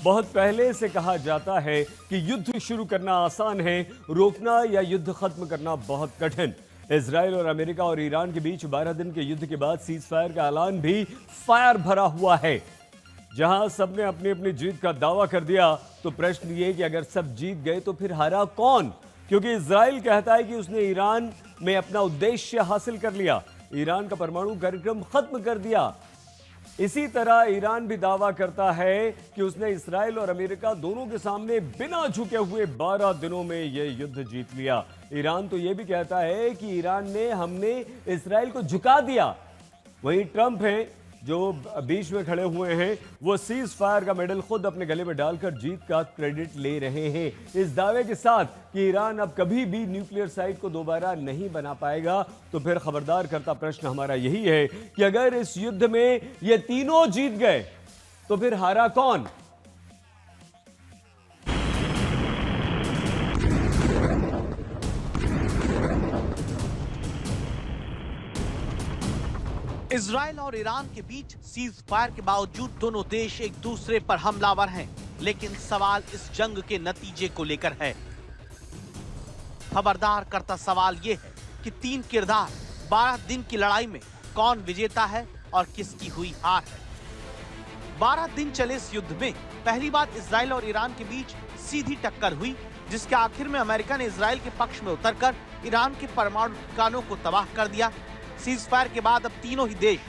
बहुत पहले से कहा जाता है कि युद्ध शुरू करना आसान है, रोकना या युद्ध खत्म करना बहुत कठिन। इजराइल और अमेरिका और ईरान के बीच 12 दिन के युद्ध के बाद सीज फायर का ऐलान भी फायर भरा हुआ है। जहां सबने अपनी अपनी जीत का दावा कर दिया, तो प्रश्न ये कि अगर सब जीत गए तो फिर हारा कौन? क्योंकि इजराइल कहता है कि उसने ईरान में अपना उद्देश्य हासिल कर लिया, ईरान का परमाणु कार्यक्रम खत्म कर दिया। इसी तरह ईरान भी दावा करता है कि उसने इस्राइल और अमेरिका दोनों के सामने बिना झुके हुए 12 दिनों में यह युद्ध जीत लिया। ईरान तो यह भी कहता है कि ईरान ने हमने इस्राइल को झुका दिया। वहीं ट्रंप हैं जो बीच में खड़े हुए हैं, वो सीज फायर का मेडल खुद अपने गले में डालकर जीत का क्रेडिट ले रहे हैं, इस दावे के साथ कि ईरान अब कभी भी न्यूक्लियर साइट को दोबारा नहीं बना पाएगा। तो फिर खबरदार करता प्रश्न हमारा यही है कि अगर इस युद्ध में ये तीनों जीत गए तो फिर हारा कौन? इजराइल और ईरान के बीच सीज फायर के बावजूद दोनों देश एक दूसरे पर हमलावर हैं, लेकिन सवाल इस जंग के नतीजे को लेकर है। खबरदार करता सवाल यह है कि तीन किरदार 12 दिन की लड़ाई में कौन विजेता है और किसकी हुई हार है। 12 दिन चले इस युद्ध में पहली बार इजराइल और ईरान के बीच सीधी टक्कर हुई, जिसके आखिर में अमेरिका ने इजराइल के पक्ष में उतरकर ईरान के परमाणु ठिकानों को तबाह कर दिया। सीज फायर के बाद अब तीनों ही देश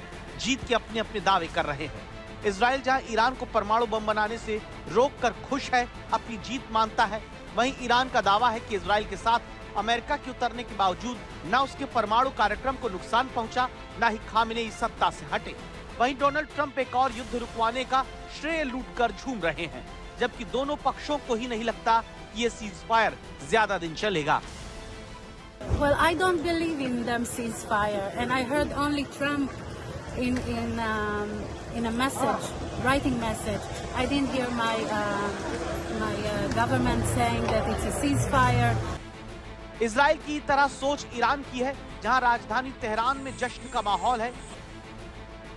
जीत के अपने अपने दावे कर रहे हैं। इजराइल जहां ईरान को परमाणु बम बनाने से रोककर खुश है, अपनी जीत मानता है, वहीं ईरान का दावा है कि इजराइल के साथ अमेरिका के उतरने के बावजूद न उसके परमाणु कार्यक्रम को नुकसान पहुंचा, न ही खामेनेई सत्ता से हटे। वहीं डोनाल्ड ट्रंप एक और युद्ध रुकवाने का श्रेय लूटकर झूम रहे हैं, जबकि दोनों पक्षों को ही नहीं लगता कि ये सीज फायर ज्यादा दिन चलेगा। Well, I don't believe in them ceasefire, and I heard only Trump in a message, writing message. I didn't hear my government saying that it's a ceasefire. Israel की तरह सोच ईरान की है, जहां राजधानी तेहरान में जश्न का माहौल है,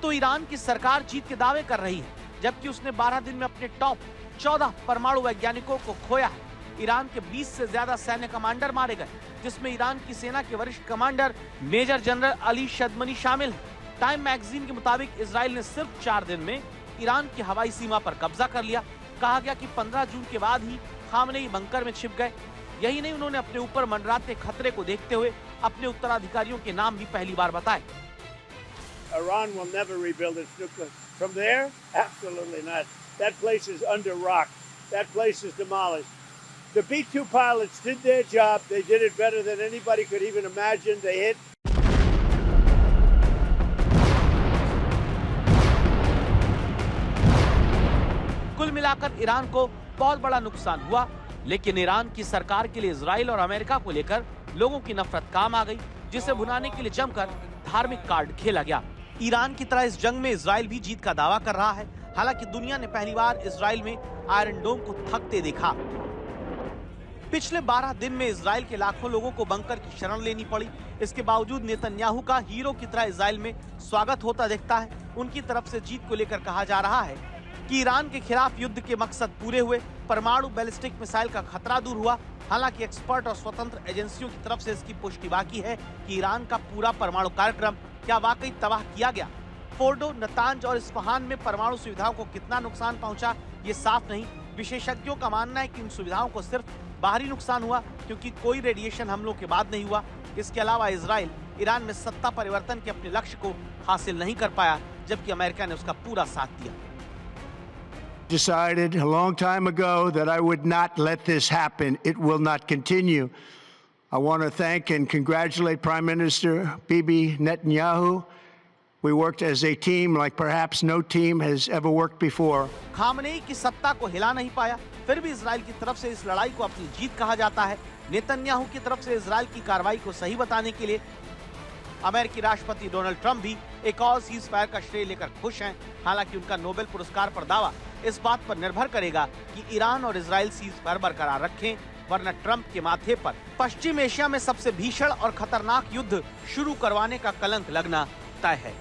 तो ईरान की सरकार जीत के दावे कर रही है, जबकि उसने 12 दिन में अपने टॉप 14 परमाणु वैज्ञानिकों को खोया है। ईरान के 20 से ज्यादा सैन्य कमांडर मारे गए, जिसमें ईरान की सेना के वरिष्ठ कमांडर मेजर जनरल अली शदमनी शामिल है। टाइम मैगजीन के मुताबिक इजराइल ने सिर्फ 4 दिन में ईरान की हवाई सीमा पर कब्जा कर लिया। कहा गया कि 15 जून के बाद ही खामनेई बंकर में छिप गए। यही नहीं, उन्होंने अपने ऊपर मंडराते खतरे को देखते हुए अपने उत्तराधिकारियों के नाम भी पहली बार बताए। Iran will never rebuild its nuclear. From there, absolutely not. That place is under rock. That place is demolished. The B-2 pilots did their job. They did it better than anybody could even imagine. They hit. कुल मिलाकर Iran को बहुत बड़ा नुकसान हुआ, लेकिन Iran की सरकार के लिए इजराइल और अमेरिका को लेकर लोगों की नफरत काम आ गई, जिसे भुनाने के लिए जमकर धार्मिक कार्ड खेला गया। ईरान की तरह इस जंग में इजराइल भी जीत का दावा कर रहा है। हालांकि दुनिया ने पहली बार इजराइल में आयरन डोम को थकते देखा। पिछले 12 दिन में इजराइल के लाखों लोगों को बंकर की शरण लेनी पड़ी। इसके बावजूद नेतन्याहू का हीरो की तरह इजराइल में स्वागत होता दिखता है। उनकी तरफ से जीत को लेकर कहा जा रहा है कि ईरान के खिलाफ युद्ध के मकसद पूरे हुए, परमाणु बैलिस्टिक मिसाइल का खतरा दूर हुआ। हालांकि एक्सपर्ट और स्वतंत्र एजेंसियों की तरफ से इसकी पुष्टि बाकी है कि ईरान का पूरा परमाणु कार्यक्रम क्या वाकई तबाह किया गया। फोर्डो, नतांज और इस्फहान में परमाणु सुविधाओं को कितना नुकसान पहुंचा, ये साफ नहीं। विशेषज्ञों का मानना है कि इन सुविधाओं को सिर्फ बाहरी नुकसान हुआ, क्योंकि कोई रेडिएशन हमलों के बाद नहीं हुआ। इसके अलावा इजराइल ईरान में सत्ता परिवर्तन के अपने लक्ष्य को हासिल नहीं कर पाया, जबकि अमेरिका ने उसका पूरा साथ दिया। Decided a long time ago that I would not let this happen. It will not continue. I want to thank and congratulate Prime Minister Bibi Netanyahu. We worked as a team like perhaps no team has ever worked before. Khamenei की सत्ता को हिला नहीं पाया, फिर भी Israel की तरफ से इस लड़ाई को अपनी जीत कहा जाता है। नेतन्याहू की तरफ से इजराइल की कार्रवाई को सही बताने के लिए अमेरिकी राष्ट्रपति डोनाल्ड ट्रंप भी एक और सीज फायर का श्रेय लेकर खुश हैं। हालांकि उनका नोबेल पुरस्कार पर दावा इस बात पर निर्भर करेगा कि ईरान और इजराइल सीज फायर बरकरार रखें, वरना ट्रंप के माथे पर पश्चिम एशिया में सबसे भीषण और खतरनाक युद्ध शुरू करवाने का कलंक लगना तय है।